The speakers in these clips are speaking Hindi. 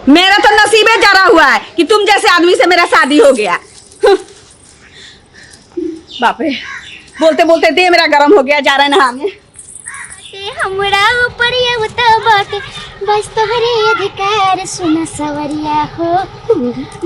मेरा तो नसीबे जरा हुआ है कि तुम जैसे आदमी से मेरा शादी हो गया। बाप रे, बोलते बोलते दे मेरा गरम हो गया, जा रहा है नहाने। हमरा ऊपर ये बता बाटे बस तोहरे अधिकार सुना सवरिया हो,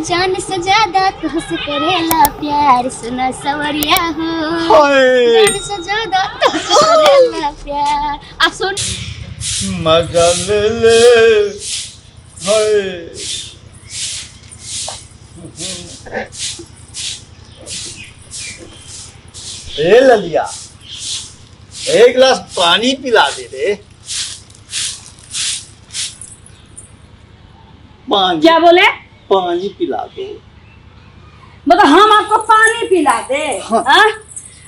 जान से ज्यादा तुझसे करेला प्यार सुना सवरिया हो, जान से ज्यादा तुझसे करेला प्यार। अब सुन मजा ले ले हाय। ए ललिया, एक गिलास पानी पिला दे रे। पानी? क्या बोले? पानी पिला दो। मतलब हम आपको पानी पिला दे? हाँ।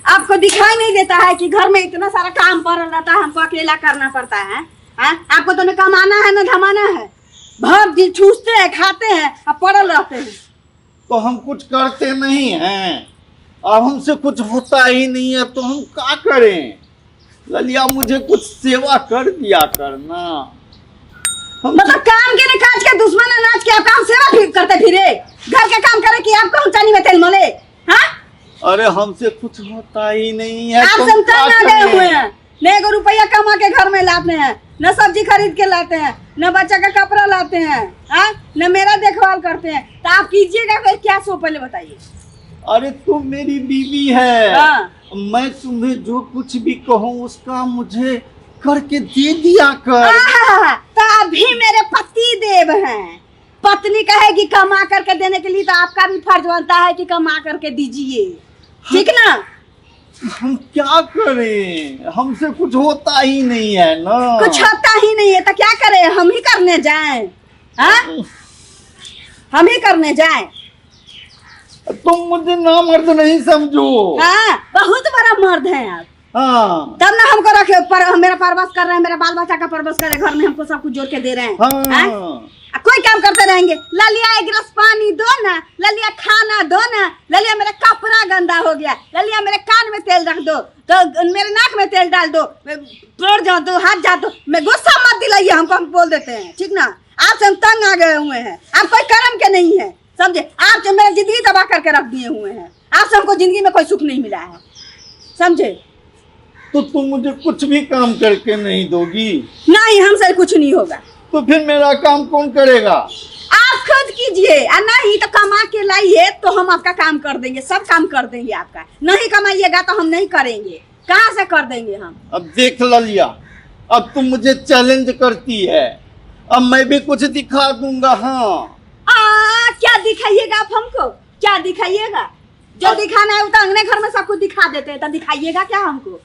आपको दिखाई नहीं देता है कि घर में इतना सारा काम पड़ रहता है, हमको अकेला करना पड़ता है? आपको तो न कमाना है न धमाना है, भर दिन ठूसते हैं, खाते हैं, अब पड़ल रहते हैं। तो हम कुछ करते नहीं हैं, अब हमसे कुछ होता ही नहीं है, तो हम क्या करें? ललिया मुझे कुछ सेवा कर दिया करना। मतलब काम के ने काज के दुश्मन अनाज के आप काम सेवा करते फिरे, घर के काम करे कि आपको चानी में तेल मले? हाँ? अरे हमसे कुछ होता ही नहीं है, आप संतान आ गए हुए हैं, न एगो रुपया कमा के घर में लाते हैं, न सब्जी खरीद के लाते हैं, न बच्चा का कपड़ा लाते हैं, न मेरा देखभाल करते हैं, तो आप कीजिएगा क्या सो पहले बताइए। अरे तुम मेरी बीवी है। हाँ। मैं तुम्हें जो कुछ भी कहूँ उसका मुझे करके दे दिया कर। तो अभी मेरे पति देव हैं, पत्नी कहेगी कमा करके देने के लिए, तो आपका भी फर्ज बनता है कि कमा करके दीजिए, ठीक ना? हम क्या करें, हमसे कुछ होता ही नहीं है ना। कुछ होता ही नहीं है तो क्या करें, हम ही करने जाएं? हम ही करने जाएं? तुम मुझे ना मर्द नहीं समझो। बहुत बड़ा मर्द है आप। हाँ। तब ना हमको रखे मेरा परवश कर रहे हैं, मेरा बाल बच्चा का परवश कर रहे हैं, घर में हमको सब कुछ जोड़ के दे रहे हैं। हाँ। कोई काम करते रहेंगे, ललिया एक गिलास पानी दो ना, ललिया खाना दो ना, ललिया मेरा कपड़ा गंदा हो गया, ललिया मेरे कान में तेल रख दो, तो मेरे नाक में तेल डाल दो, तोड़ जाओ दो, हाथ जा दो। मैं गुस्सा मत दिलाइए हमको, हम बोल देते हैं, ठीक ना? आपसे हम तंग आ गए हुए हैं, आप कोई कर्म के नहीं है, समझे? आप जो मेरा जिंदगी तबाह करके रख दिए हुए हैं, आपसे हमको जिंदगी में कोई सुख नहीं मिला है, समझे? तो तुम मुझे कुछ भी काम करके नहीं दोगी? नहीं, हमसे कुछ नहीं होगा। तो फिर मेरा काम कौन करेगा? आप खुद कीजिए, नहीं तो कमा के लाइए तो हम आपका काम कर देंगे, सब काम कर देंगे आपका। नहीं कमाइएगा तो हम नहीं करेंगे, कहाँ से कर देंगे हम? अब देख लिया, अब तुम मुझे चैलेंज करती है, अब मैं भी कुछ दिखा दूंगा। हाँ। क्या दिखाइएगा आप हमको? क्या दिखाइएगा? जो दिखाना है वो तो अंगने घर में सब कुछ दिखा देते हैं, तो दिखाइएगा क्या हमको?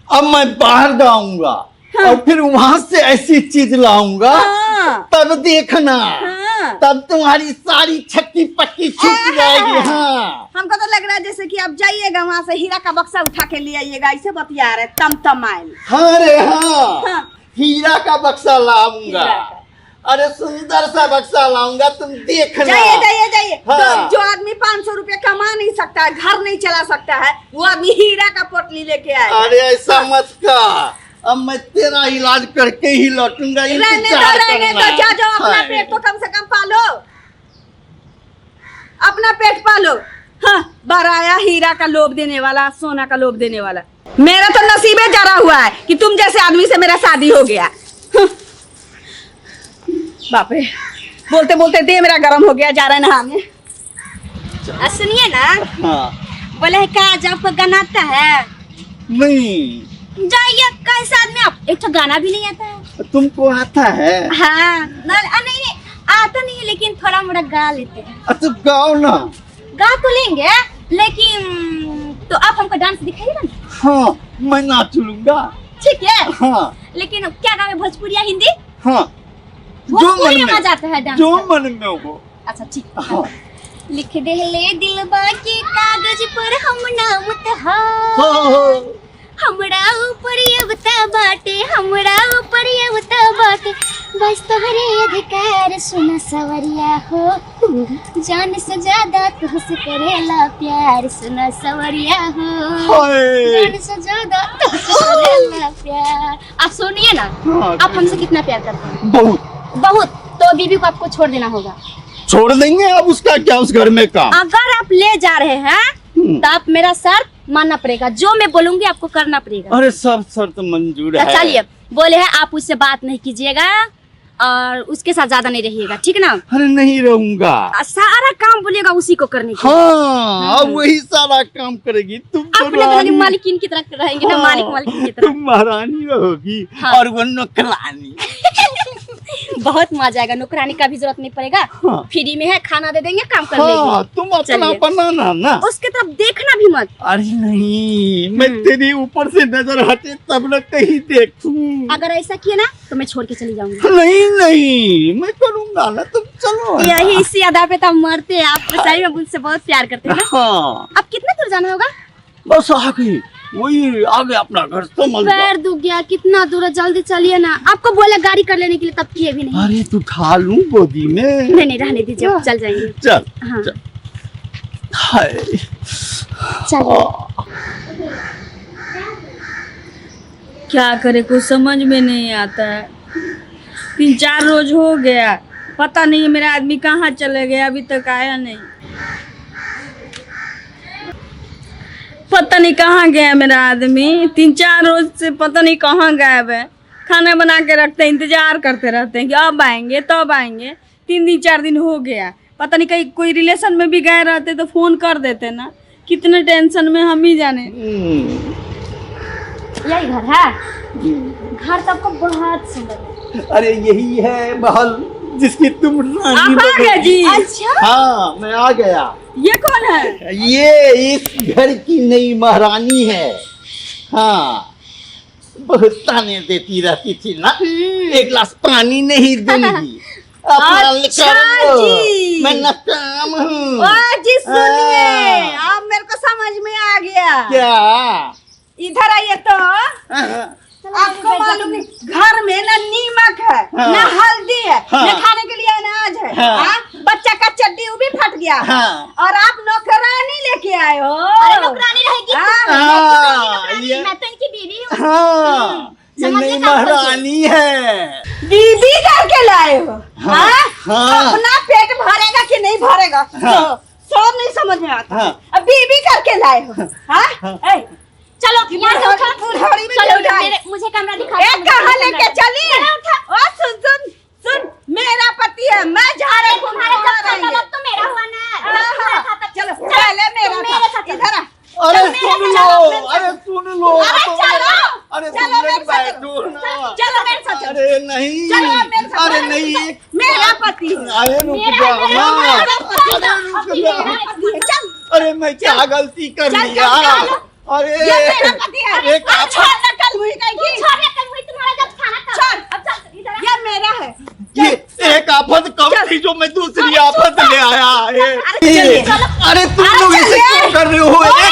अब मैं बाहर जाऊंगा। हाँ। और फिर वहां से ऐसी चीज लाऊंगा। हाँ। तब देखना। हाँ। तब तुम्हारी सारी छक्की पक्की छूट जाएगी। हाँ। हमको तो लग रहा है जैसे कि आप जाइएगा वहां से हीरा का बक्सा उठा के ले आइएगा, ऐसे बतिया रहे तम आयल। हाँ रे हाँ। हाँ। हीरा का बक्सा लाऊंगा, अरे सुंदर सा बक्सा लाऊंगा, तुम देखना। जाइए जाइए जाइए। हाँ। जो आदमी 500 रुपया कमा नहीं सकता है, घर नहीं चला सकता है, वो आदमी हीरा का पोटली लेके आए। अरे ऐसा मत कर, अब मैं तेरा इलाज करके ही लौटूंगा। रहने दो, जाओ अपना पेट तो कम से कम पालो, अपना पेट पालो। हाँ, बराया हीरा का लोभ देने वाला, सोना का लोभ देने वाला। मेरा तो नसीबे जरा हुआ है कि तुम जैसे आदमी से मेरा शादी हो गया। बाप रे, बोलते बोलते दे मेरा गरम हो गया, जा रहा है नहाने। सुनिए ना। हाँ। बोले का जब गनाता है नहीं, जाइए कैसे आदमी आप, एक तो गाना भी नहीं आता है। तुमको आता है? हाँ, नहीं आता नहीं, लेकिन थोड़ा मोड़ा गा लेते हैं। अच्छा गाओ ना। गा तो लेंगे, लेकिन तो आप हमको डांस दिखाइएगा ना? हाँ, मैं नाच लूंगा। ठीक है। हाँ। लेकिन क्या गावे, भोजपुरिया हिंदी? हाँ, जो मन में जाता है डांस, जो मन में हो। अच्छा ठीक। हाँ। लिख दे ले दिलबा के कागज पर हम नाम तहार, हाँ। हमरा ऊपर ये बता बाटे, हमरा ऊपर ये बता बाटे बस तोहरे अधिकार सुना सवरिया हो, जान से ज्यादा तुझसे करेला प्यार सुना सवरिया हो, जान से ज्यादा तुझसे करेला प्यार। आप सुनिए ना। हाँ, आप हमसे कितना प्यार करते हैं? बहुत बहुत। तो वो बीबी को आपको छोड़ देना होगा। छोड़ देंगे, अब उसका क्या उस घर में काम। अगर आप ले जा रहे हैं तो आप मेरा शर्त मानना पड़ेगा, जो मैं बोलूंगी आपको करना पड़ेगा। अरे सब शर्त मंजूर है। चलिए, बोले हैं आप उससे बात नहीं कीजिएगा और उसके साथ ज्यादा नहीं रहिएगा, ठीक ना? अरे नहीं रहूंगा। सारा काम बोलिएगा उसी को करने के लिए। हाँ, अब वही सारा काम करेगी। तुम तो अपने तो मालिकिन की तरह रहेंगे ना, मालिक मालिकिन की तरह। तुम महारानी रहोगी। हाँ। और वो नौकरानी। बहुत मजा आएगा, नौकरानी का भी जरूरत नहीं पड़ेगा। हाँ। फ्री में है, खाना दे देंगे, काम कर हाँ, लेगी। तुम अपना चलिए। बनाना ना। उसके तरफ देखना भी मत। अरे नहीं, मैं तेरी ऊपर से नजर हटे तब न कहीं देखूं। अगर ऐसा किए ना तो मैं छोड़ के चली जाऊंगी। नहीं नहीं, मैं करूंगा ना, तुम चलो। यही इसी अदा पे तो मरते हैं। आप सही में मुझसे बहुत प्यार करते हैं ना? हाँ, अब कितना दूर जाना होगा? बस आ गई, वही आगे अपना घर समझ लो। पैर दुख गया, कितना दूर है, जल्दी चलिए ना। आपको बोला गाड़ी कर लेने के लिए, तब किए भी नहीं। अरे तू उठा लूं गोदी में। नहीं रहने दीजिए, अब चल जाएंगे। चल हाँ। चल। हाय, चलिए। क्या करे, कुछ समझ में नहीं आता है। 3-4 रोज हो गया, पता नहीं मेरा आदमी कहाँ चले गया, अभी तक आया नहीं। पता नहीं कहाँ गया मेरा आदमी, 3-4 रोज से पता नहीं कहाँ गायब है। खाना बना के रखते हैं, इंतजार करते रहते हैं कि अब आएंगे तब आएंगे। 3 दिन 4 दिन हो गया, पता नहीं कहीं कोई रिलेशन में भी गए रहते तो फोन कर देते ना। कितने टेंशन में हम ही जाने। यही घर है? घर तो आपको बहुत सुंदर है। अरे यही है महल जिसकी तुम रानी आप आ गए जी? अच्छा, हाँ, मैं आ गया। ये कौन है? ये इस घर की नई महारानी है। हाँ, बहुत ताने देती रहती थी ना, एक गिलास पानी नहीं दूंगी। अच्छा जी। मैं नकाम हूँ। जी सुनिए, हाँ। अब मेरे को समझ में आ गया। क्या? इधर आइए तो। हाँ, आपको मालूम नहीं, घर में ना नीमक है, हाँ। ना हल्दी है, हाँ। ना खाने के लिए अनाज है। हाँ। हाँ? बच्चा का चड्डी वो भी फट गया। हाँ। और आप नौकरानी लेके आए हो। अरे नौकरानी रहेगी। हाँ, ये मैं तो इनकी बीवी हूँ। हाँ, ये समझ नई में काम करती महारानी है। बीबी करके लाए हो। हाँ। हाँ? हाँ। अपना पेट भरेगा कि नहीं भरेगा, हाँ। सब नहीं समझ में आता। हाँ। अब बीबी करके लाए हो। हाँ? हाँ। ए, चलो यहाँ से उठो। बुढ़ाड़ी में चलो, चल जाए। मुझे कमरा दिखा। एक कहाँ लेके चली? ओ सुन, मेरा पति है, मैं जा रही हूँ। तो मेरा हुआ ना। चलो पहले मेरा था। इधर आ। अरे चलो, सुन मेरे लो, साथ। अरे सुन लो। अरे तो चलो। अरे चलो तुम मेरे लोग साथ। बैठो ना। चलो मेरे साथ चलो। अरे नहीं, चलो मेरे साथ। अरे नहीं, मेरा पति है। अरे रुक जा ना। अरे रुक जा। अरे मैं क्या गलती कर चल, लिया? चल, चल। अरे ये मेरा पति है। एक अब छोड़ ना, कल हुई कहीं की। तुम्हारा जब खाना खा। छोड़। अब चल, इधर आ। ये मेरा है। ये एक आफत कम चल। थी जो मैं दूसरी आफत ले आया। चलिए। अरे तुम लोग चलिए। इसे क्यों कर रहे हो? अरे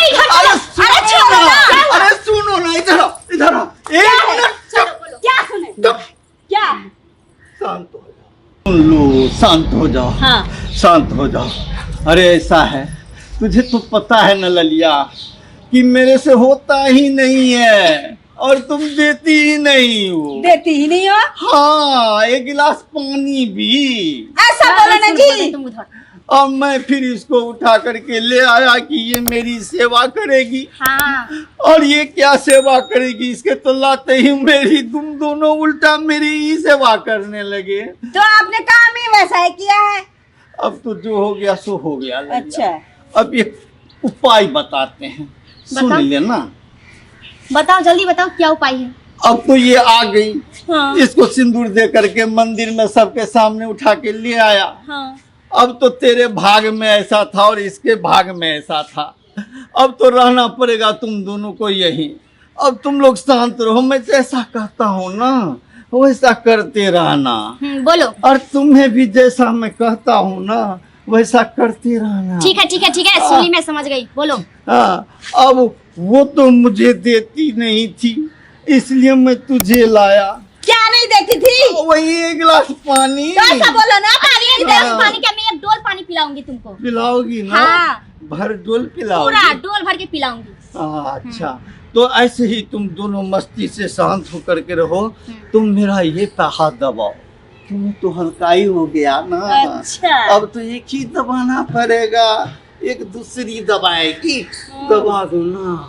अरे छोड़ो सुनो ना। ना, अरे सुनो ना, इधर आओ, इधर आओ। एक मिनट चुप। क्या सुने? चुप। क्या? शांत हो जाओ। सुन लो, शांत हो जाओ। हाँ। शांत हो जाओ। अरे ऐसा है, तुझे तो पता है न ललिया कि मेरे से होता ही नहीं है और तुम देती ही नहीं हो। देती ही नहीं हो। हाँ, एक गिलास पानी भी। ऐसा बोलो ना जी। तुम उधर। अब मैं फिर इसको उठा करके ले आया कि ये मेरी सेवा करेगी। हाँ। और ये क्या सेवा करेगी? इसके तो लाते ही मेरी तुम दोनों उल्टा मेरी ही सेवा करने लगे। तो आपने काम ही वैसा ही किया है। अब तो जो हो गया सो हो गया ललिया। अच्छा। अब एक उपाय बताते हैं, सुन बताओ। लेना। बताओ, जल्दी बताओ, क्या उपाय है? अब तो ये आ गई। हाँ। इसको सिंदूर दे करके मंदिर में सबके सामने उठा के ले आया। हाँ। अब तो तेरे भाग में ऐसा था और इसके भाग में ऐसा था। अब तो रहना पड़ेगा तुम दोनों को यही। अब तुम लोग शांत रहो, मैं जैसा कहता हूँ ना वैसा करते रहना। बोलो। और तुम्हें भी जैसा मैं कहता हूँ ना वैसा करते रहना। ठीक है, ठीक है, ठीक है, सुनी, मैं समझ गई। बोलो। हाँ, अब वो तो मुझे देती नहीं थी इसलिए मैं तुझे लाया। क्या नहीं देती थी? वही एक गिलास पानी। तो ऐसा बोलो ना। एक गिलास पानी क्या, मैं एक डोल पानी पिलाऊंगी तुमको। पिलाओगी ना? हाँ। भर डोल पिलाओगी? पूरा डोल भर के पिलाऊंगी। हाँ, अच्छा। तो ऐसे ही तुम दोनों मस्ती से शांत होकर के रहो। तुम मेरा ये पे हाथ दबाओ। तुम्हें तो हल्काई हो गया ना। अच्छा। अब तो एक ही दबाना पड़ेगा, एक दूसरी दबाएगी। दबा दो ना।